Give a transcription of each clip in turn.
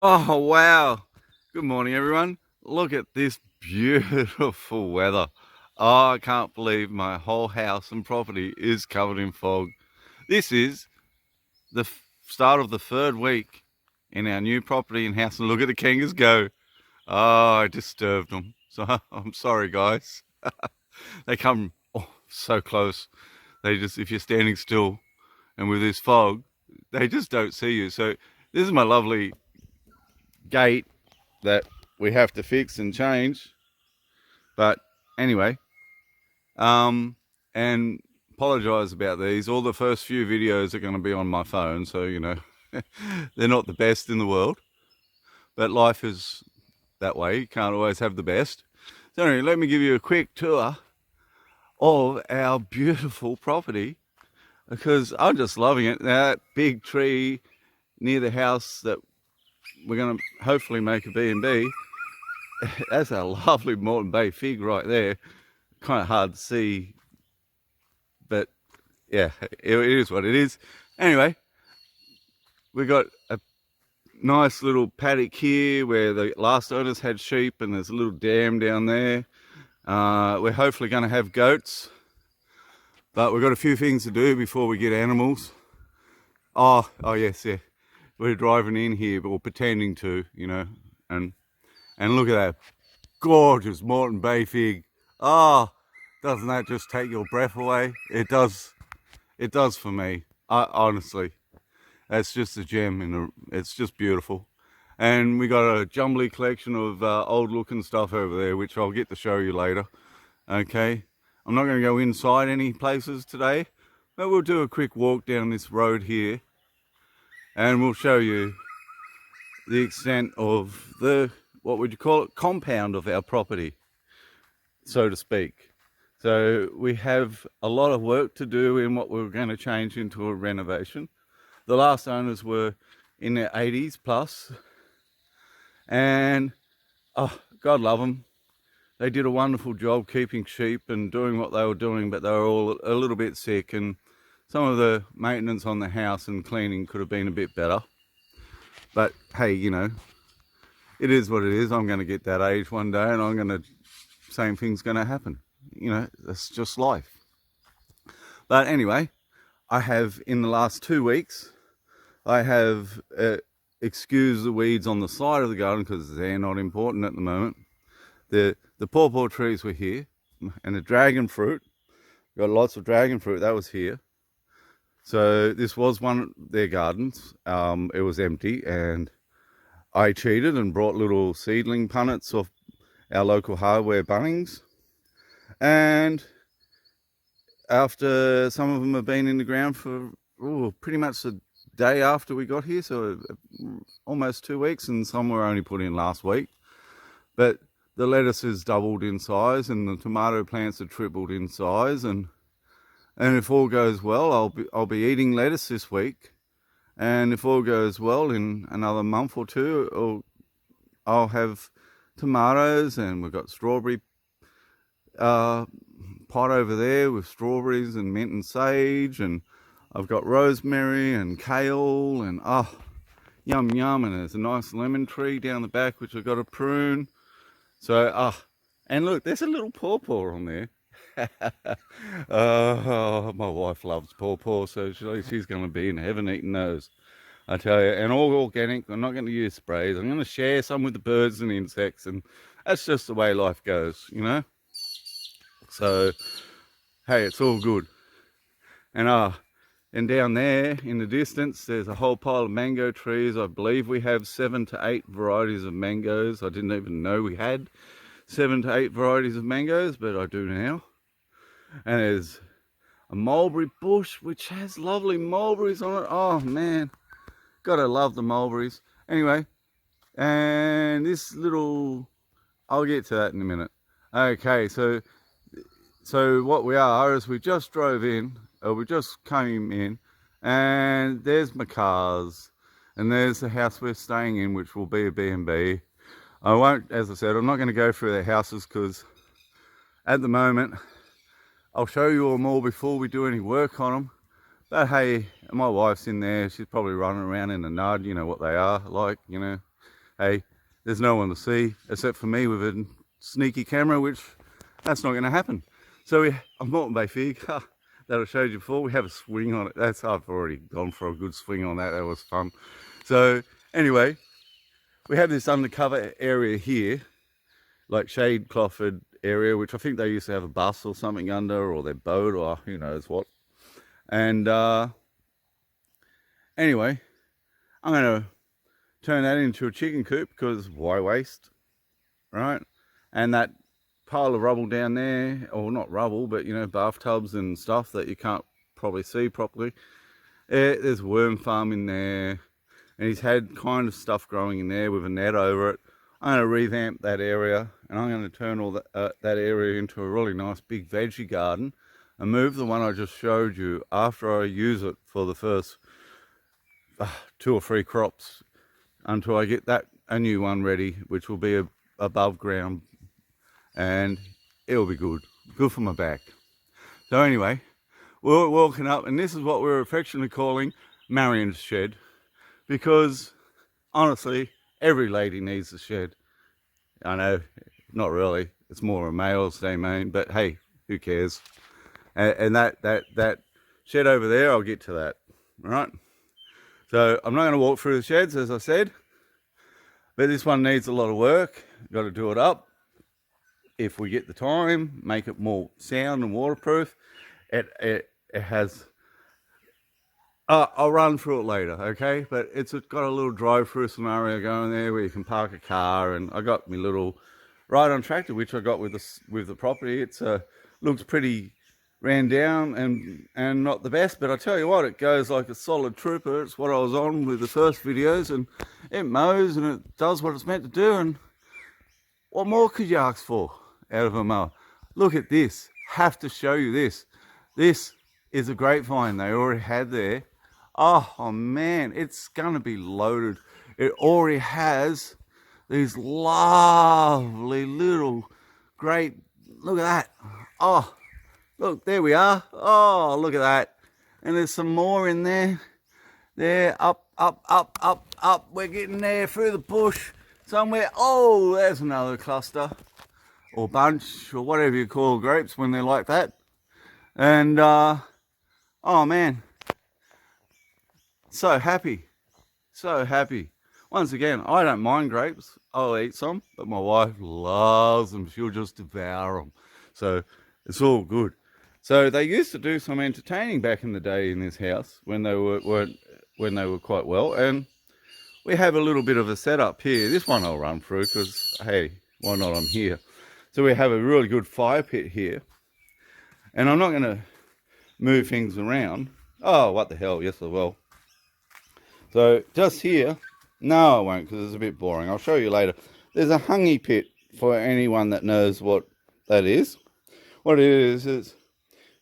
Oh, wow. Good morning, everyone. Look at this beautiful weather. Oh, I can't believe my whole house and property is covered in fog. This is the start of the third week in our new property and house. And look at the kangas go. Oh, I disturbed them. So I'm sorry, guys. They come so close. They just, if you're standing still and with this fog, they just don't see you. So this is my lovely gate that we have to fix and change. But anyway, and apologise about these. All the first few videos are going to be on my phone, so they're not the best in the world. But life is that way. You can't always have the best. So anyway, let me give you a quick tour of our beautiful property because I'm just loving it. That big tree near the house that we're going to hopefully make a B&B. That's a lovely Moreton Bay fig right there. Kind of hard to see, but yeah, it is what it is. Anyway, we got a nice little paddock here where the last owners had sheep, and there's a little dam down there. We're hopefully going to have goats, but we've got a few things to do before we get animals. Oh yes, yeah. We're driving in here, or pretending to, and look at that gorgeous Moreton Bay fig. Oh, doesn't that just take your breath away? It does. It does for me. Honestly, that's just a gem. It's just beautiful. And we got a jumbly collection of old looking stuff over there, which I'll get to show you later. Okay, I'm not going to go inside any places today, but we'll do a quick walk down this road here, and we'll show you the extent of the, what would you call it, compound of our property, so to speak. So we have a lot of work to do in what we're going to change into a renovation. The last owners were in their 80s plus, and oh, God love them. They did a wonderful job keeping sheep and doing what they were doing, but they were all a little bit sick, and some of the maintenance on the house and cleaning could have been a bit better. But hey, it is what it is. I'm going to get that age one day, and same thing's going to happen. That's just life. But anyway, I have, in the last 2 weeks, I have excused the weeds on the side of the garden because they're not important at the moment. The pawpaw trees were here, and the dragon fruit, got lots of dragon fruit, that was here. So this was one of their gardens. It was empty, and I cheated and brought little seedling punnets off our local hardware Bunnings. And after some of them have been in the ground for pretty much the day after we got here, so almost 2 weeks, and some were only put in last week. But the lettuce has doubled in size, and the tomato plants have tripled in size, and if all goes well, I'll be eating lettuce this week, and if all goes well, in another month or two, I'll have tomatoes, and we've got strawberry pot over there with strawberries and mint and sage, and I've got rosemary and kale, and yum yum, and there's a nice lemon tree down the back which I've got to prune. So and look, there's a little pawpaw on there. Oh, my wife loves pawpaw, so she's going to be in heaven eating those, I tell you. And all organic. I'm not going to use sprays. I'm going to share some with the birds and insects, and that's just the way life goes, So hey, it's all good. And down there in the distance, there's a whole pile of mango trees. I believe we have 7 to 8 varieties of mangoes. I didn't even know we had 7 to 8 varieties of mangoes, but I do now. And there's a mulberry bush which has lovely mulberries on it. Oh man, gotta love the mulberries. Anyway, and this little, I'll get to that in a minute. Okay, so what we are is we just drove in, or we just came in, and there's my cars, and there's the house we're staying in, which will be a B&B. I won't, as I said, I'm not going to go through their houses because at the moment, I'll show you them all before we do any work on them. But hey, my wife's in there. She's probably running around in the nud. You know what they are like, hey, there's no one to see except for me with a sneaky camera, which that's not going to happen. So I'm Moreton Bay Fig that I showed you before. We have a swing on it. I've already gone for a good swing on that. That was fun. So anyway, we have this undercover area here, like shade clothed area, which I think they used to have a bus or something under, or their boat, or who knows what. And anyway, I'm going to turn that into a chicken coop, because why waste, right? And that pile of rubble down there, or not rubble, but you know, bathtubs and stuff that you can't probably see properly, there's a worm farm in there, and he's had kind of stuff growing in there with a net over it. I'm going to revamp that area, and I'm going to turn all that area into a really nice big veggie garden, and move the one I just showed you after I use it for the first 2 or 3 crops, until I get a new one ready, which will be above ground, and it'll be good for my back. So anyway, we're walking up, and this is what we're affectionately calling Marion's shed, because honestly, every lady needs a shed. I know, not really, it's more a male's domain, but hey, who cares? And that shed over there, I'll get to that. All right, so I'm not going to walk through the sheds, as I said, but this one needs a lot of work. Got to do it up if we get the time, make it more sound and waterproof. It has, I'll run through it later, okay? But it's got a little drive-through scenario going there where you can park a car, and I got my little ride-on tractor, which I got with the property. It's looks pretty ran down and not the best, but I tell you what, it goes like a solid trooper. It's what I was on with the first videos, and it mows and it does what it's meant to do. And what more could you ask for out of a mower? Look at this. Have to show you this. This is a grapevine they already had there. Oh man, it's gonna be loaded. It already has these lovely little look at that. Oh, look, there we are. Oh, look at that. And there's some more in there. There, up. We're getting there through the bush somewhere. Oh, there's another cluster or bunch or whatever you call grapes when they're like that. And oh man, so happy. Once again, I don't mind grapes. I'll eat some, but my wife loves them. She'll just devour them. So it's all good. So they used to do some entertaining back in the day in this house when they were quite well. And we have a little bit of a setup here. This one I'll run through because, hey, why not? I'm here. So we have a really good fire pit here. And I'm not going to move things around. Oh, what the hell? Yes, I will. So just here. No, I won't, because it's a bit boring. I'll show you later. There's a hanging pit for anyone that knows what that is. What it is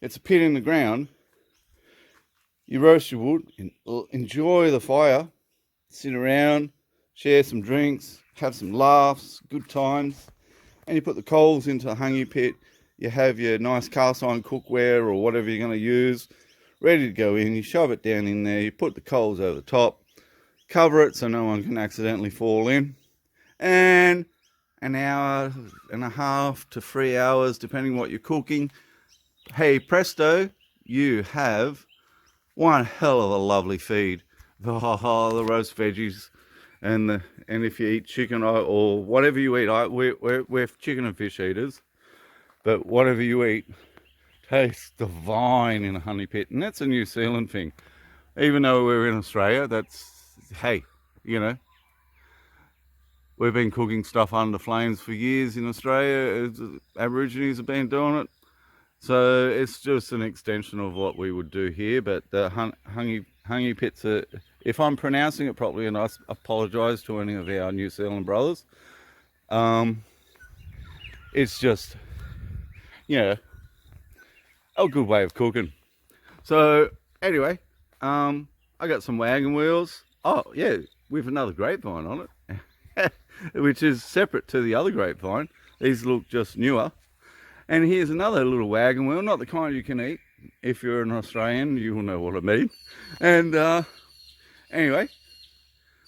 it's a pit in the ground. You roast your wood, enjoy the fire, sit around, share some drinks, have some laughs, good times, and you put the coals into the hanging pit. You have your nice cast iron cookware or whatever you're going to use ready to go in. You shove it down in there, you put the coals over the top, cover it so no one can accidentally fall in, and an hour and a half to 3 hours, depending what you're cooking. Hey, presto, you have one hell of a lovely feed. Oh, the roast veggies, and if you eat chicken or whatever you eat, we're chicken and fish eaters, but whatever you eat tastes divine in a honey pit. And that's a New Zealand thing. Even though we're in Australia, hey, you know, we've been cooking stuff under flames for years in Australia. Aborigines have been doing it. So it's just an extension of what we would do here. But the hanging pits are, if I'm pronouncing it properly, and I apologise to any of our New Zealand brothers, it's just, you know, a good way of cooking. So anyway, I got some wagon wheels. Oh yeah, with another grapevine on it, which is separate to the other grapevine. These look just newer. And here's another little wagon wheel, not the kind you can eat. If you're an Australian, you will know what I mean. And anyway,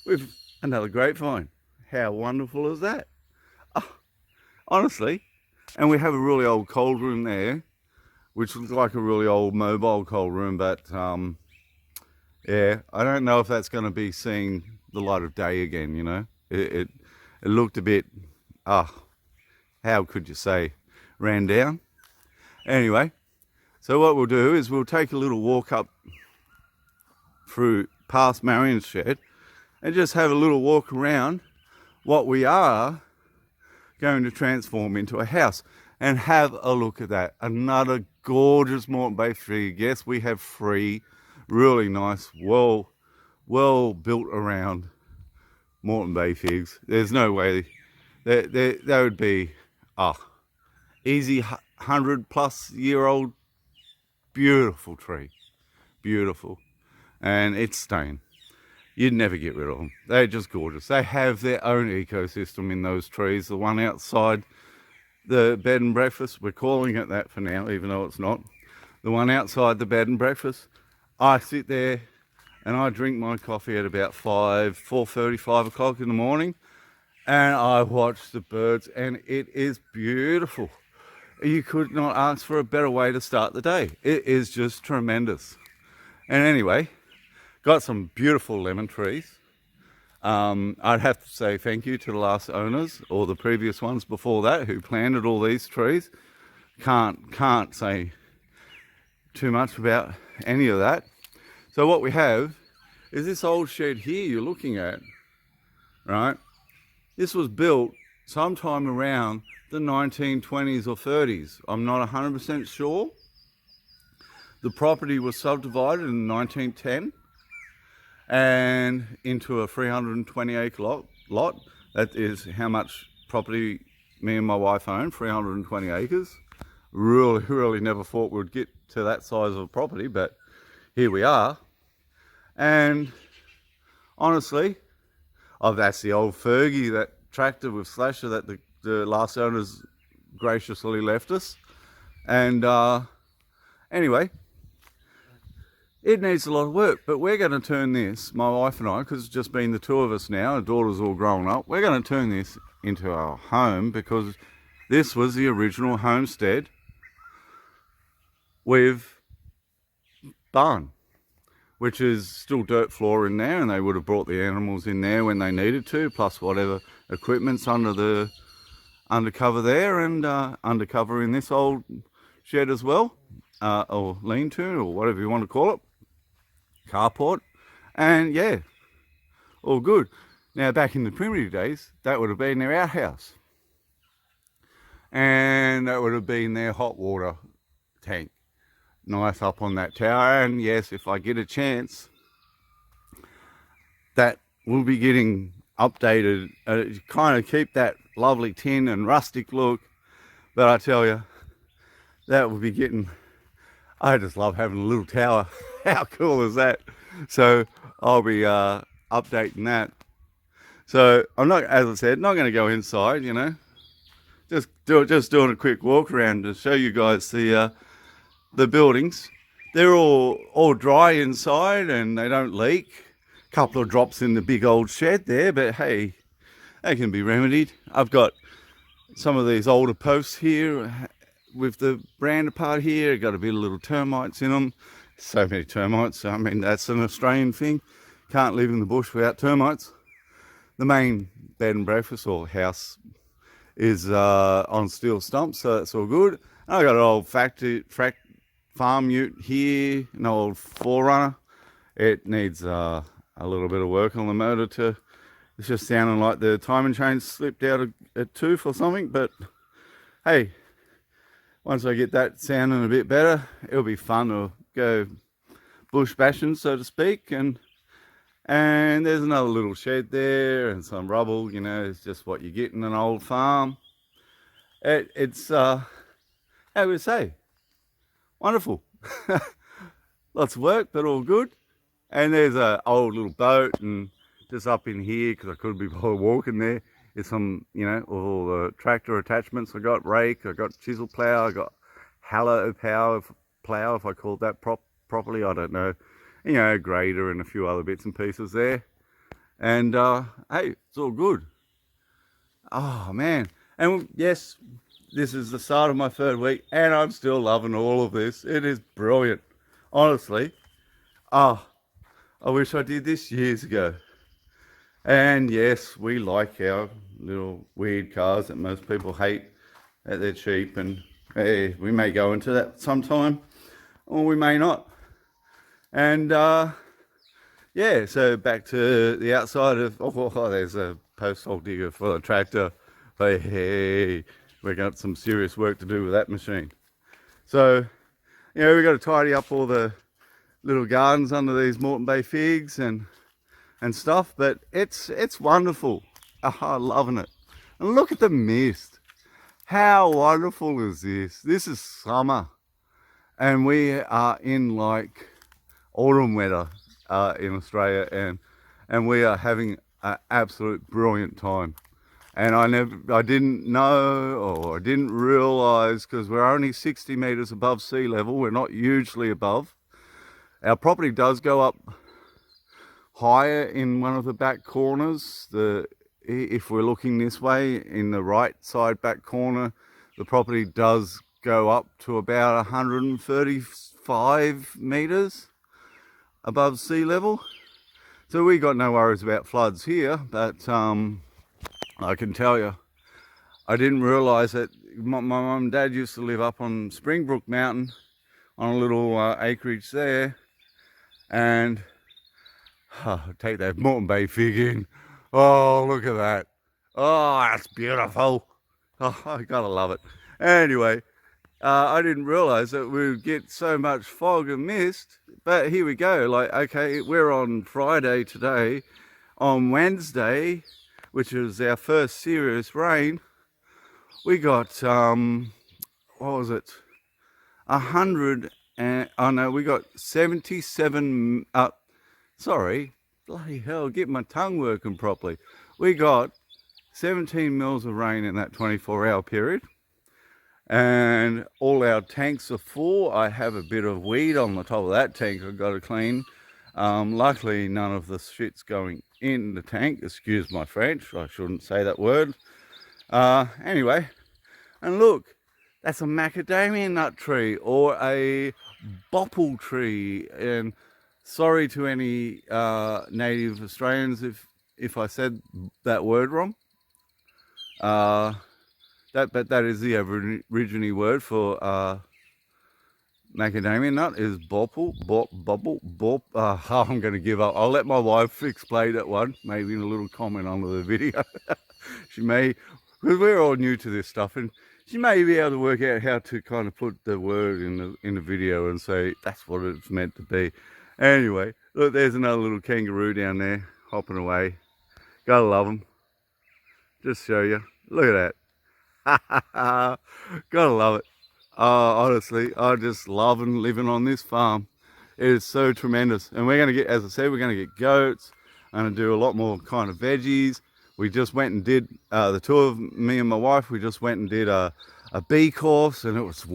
with another grapevine. How wonderful is that? Oh, honestly. And we have a really old cold room there, which looks like a really old mobile cold room, but yeah, I don't know if that's going to be seeing the light of day again, you know. It looked a bit, how could you say, ran down. Anyway, so what we'll do is we'll take a little walk up through past Marion's shed and just have a little walk around what we are going to transform into a house, and have a look at that. Another gorgeous Moreton Bay tree. Yes, we have 3 really nice, well built around Moreton Bay figs. There's no way that would be easy 100+ year old beautiful tree, beautiful, and it's staying. You'd never get rid of them. They're just gorgeous. They have their own ecosystem in those trees. The one outside the bed and breakfast, we're calling it that for now, even though it's not. The one outside the bed and breakfast, I sit there and I drink my coffee at about 4:30, 5 o'clock in the morning, and I watch the birds, and it is beautiful. You could not ask for a better way to start the day. It is just tremendous. And anyway, got some beautiful lemon trees. I'd have to say thank you to the last owners, or the previous ones before that, who planted all these trees. Can't say too much about any of that. So what we have is this old shed here you're looking at, right? This was built sometime around the 1920s or 30s. I'm not 100% sure. The property was subdivided in 1910 and into a 320 acre lot. That is how much property me and my wife own, 320 acres. Really never thought we'd get to that size of a property, but here we are. And honestly, that's the old Fergie, that tractor with slasher that the last owners graciously left us. And anyway, it needs a lot of work, but we're going to turn this, my wife and I, because it's just been the 2 of us now, our daughter's all grown up, we're going to turn this into our home, because this was the original homestead with barn, which is still dirt floor in there, and they would have brought the animals in there when they needed to, plus whatever equipment's under the undercover there, and undercover in this old shed as well, or lean-to, or whatever you want to call it, carport. And yeah, all good. Now back in the primitive days, that would have been their outhouse, and that would have been their hot water tank, nice up on that tower. And yes, if I get a chance, that will be getting updated, kind of keep that lovely tin and rustic look. But I tell you, that will be getting, I just love having a little tower. How cool is that? So I'll be updating that. So I'm not, as I said, not going to go inside, you know, just doing a quick walk around to show you guys the buildings. They're all dry inside and they don't leak. A couple of drops in the big old shed there, but hey, they can be remedied. I've got some of these older posts here with the brander part here. Got a bit of little termites in them. So many termites. I mean, that's an Australian thing. Can't live in the bush without termites. The main bed and breakfast or house is on steel stumps, so that's all good. I got an old farm ute here, an old 4Runner. It needs a little bit of work on the motor. It's just sounding like the timing chain slipped out a tooth or something, but hey, once I get that sounding a bit better, it'll be fun to go bush bashing, so to speak. And there's another little shed there and some rubble, you know, it's just what you get in an old farm. It's how would I say, wonderful. Lots of work, but all good. And there's a old little boat, and just up in here, because I couldn't be bothered walking there, is some, you know, all the tractor attachments. I got rake, I got chisel plow, I got hallow plow, if I called that properly, I don't know. You know, grader and a few other bits and pieces there. And hey, it's all good. Oh man. And yes, this is the start of my 3rd week and I'm still loving all of this. It is brilliant. Honestly. Oh, I wish I did this years ago. And yes, we like our little weird cars that most people hate, that they're cheap, and we may go into that sometime, or we may not. And yeah, so back to the outside of, oh, there's a post hole digger for the tractor. Hey, we got some serious work to do with that machine. So, you know, we got to tidy up all the little gardens under these Moreton Bay figs and stuff, but it's wonderful. Oh, I'm loving it. And look at the mist. How wonderful is this? This is summer, and we are in like autumn weather in Australia, and we are having an absolute brilliant time. And I didn't know, or I didn't realise, because we're only 60 metres above sea level. We're not hugely above. Our property does go up higher in one of the back corners. If we're looking this way, in the right side back corner, the property does go up to about 135 metres above sea level. So we got no worries about floods here, but I can tell you, I didn't realise that my mum and dad used to live up on Springbrook Mountain on a little acreage there, and take that Moreton Bay fig in. Oh, look at that. Oh, that's beautiful. Oh, I gotta love it. Anyway, I didn't realise that we would get so much fog and mist, but here we go. Like, okay, we're on Friday today. On Wednesday, which is our first serious rain, we got, what was it? 100 and, oh no, we got 77, sorry, bloody hell, get my tongue working properly. We got 17 mils of rain in that 24-hour period. And all our tanks are full. I have a bit of weed on the top of that tank I've got to clean. Luckily, none of the shit's going in the tank. Excuse my French, I shouldn't say that word. Anyway, and look, that's a macadamia nut tree or a bopple tree. And sorry to any native Australians if I said that word wrong. But that is the original word for macadamia nut is bopple, bop. I'm going to give up. I'll let my wife explain that one, maybe in a little comment under the video. She may, because we're all new to this stuff, and she may be able to work out how to kind of put the word in the video and say that's what it's meant to be. Anyway, look, there's another little kangaroo down there hopping away. Gotta love them. Just show you. Look at that. Gotta love it. Honestly, I just love and living on this farm. It is so tremendous. And we're going to get, as I said, we're going to get goats. I'm going to do a lot more kind of veggies. We just went and did, the two of me and my wife, we just went and did a bee course, and it was,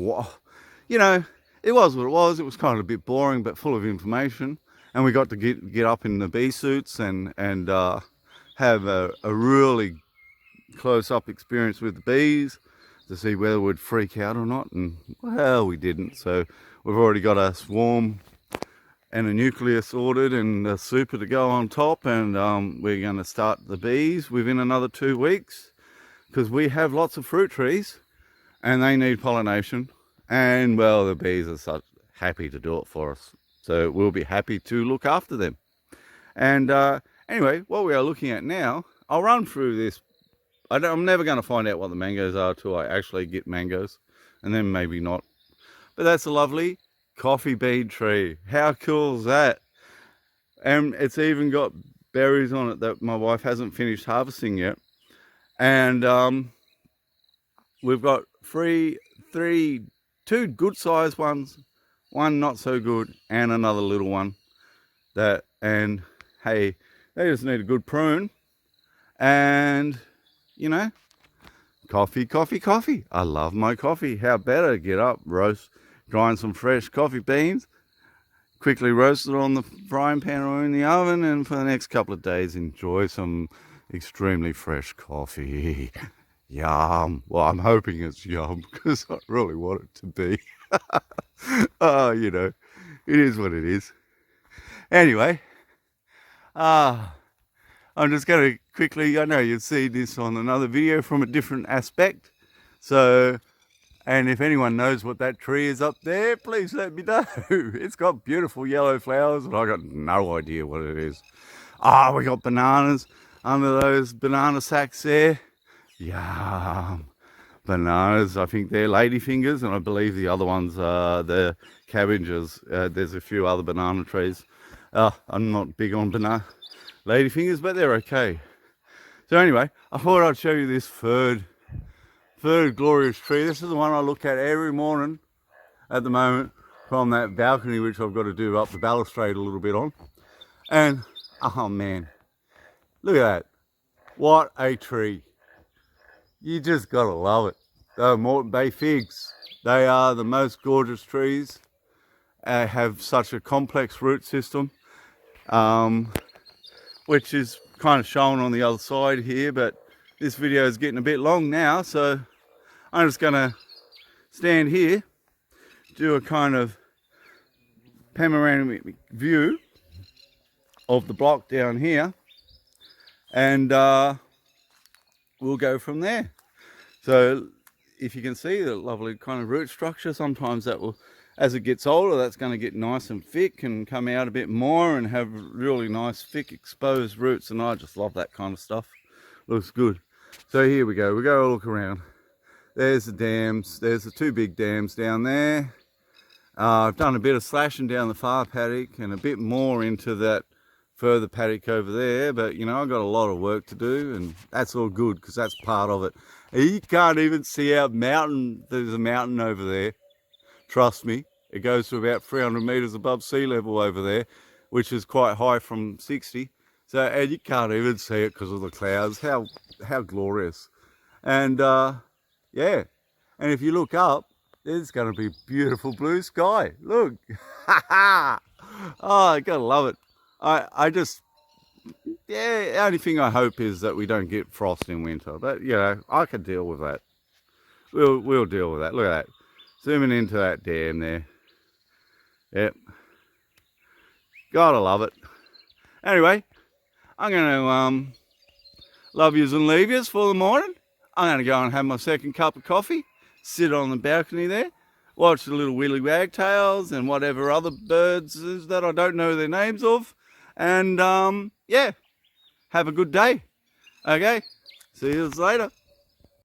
you know, it was what it was. It was kind of a bit boring, but full of information. And we got to get up in the bee suits and have a really close-up experience with the bees to see whether we'd freak out or not, and well, we didn't. So we've already got a swarm and a nucleus ordered and a super to go on top, and we're going to start the bees within another 2 weeks, because we have lots of fruit trees and they need pollination, and well, the bees are such happy to do it for us, so we'll be happy to look after them. And anyway, what we are looking at now, I'll run through this. I'm never going to find out what the mangoes are till I actually get mangoes, and then maybe not. But that's a lovely coffee bean tree. How cool is that? And it's even got berries on it that my wife hasn't finished harvesting yet. And we've got two good sized ones, one not so good, and another little one. And hey, they just need a good prune. And you know, coffee. I love my coffee. How better? Get up, roast, grind some fresh coffee beans, quickly roast it on the frying pan or in the oven, and for the next couple of days enjoy some Extremely fresh coffee. Yum. Well, I'm hoping it's yum because I really want it to be. Oh, you know, it is what it is. Anyway, I'm just going to quickly, I know you'll see this on another video from a different aspect. So, and if anyone knows what that tree is up there, please let me know. It's got beautiful yellow flowers and I got no idea what it is. Ah, we got bananas under those banana sacks there. Yum. Bananas, I think they're ladyfingers, and I believe the other ones are the cabbages. There's a few other banana trees. I'm not big on banana ladyfingers, but they're okay. So anyway, I thought I'd show you this third glorious tree. This is the one I look at every morning at the moment from that balcony, which I've got to do up the balustrade a little bit on. And, oh man, look at that. What a tree. You just gotta love it. The Moreton Bay figs, they are the most gorgeous trees. Have such a complex root system, which is kind of shown on the other side here, but this video is getting a bit long now, so I'm just gonna stand here, do a kind of panoramic view of the block down here, and we'll go from there. So if you can see the lovely kind of root structure, sometimes that will, as it gets older, that's going to get nice and thick and come out a bit more and have really nice thick exposed roots, and I just love that kind of stuff. Looks good. So here we go, look around. There's the dams, there's the two big dams down there. I've done a bit of slashing down the far paddock and a bit more into that further paddock over there, but you know, I've got a lot of work to do, and that's all good because that's part of it. And you can't even see our mountain. There's a mountain over there, trust me. It goes to about 300 meters above sea level over there, which is quite high from 60. So, and you can't even see it because of the clouds. How glorious. And yeah, and if you look up, there's going to be beautiful blue sky. Look. Oh, I gotta love it. I just, yeah, the only thing I hope is that we don't get frost in winter. But, you know, I can deal with that. We'll deal with that. Look at that. Zooming into that dam there. Yep. Gotta love it. Anyway, I'm going to love yous and leave yous for the morning. I'm going to go and have my second cup of coffee. Sit on the balcony there. Watch the little willy wagtails and whatever other birds is that I don't know their names of. And yeah, have a good day. Okay, see you later.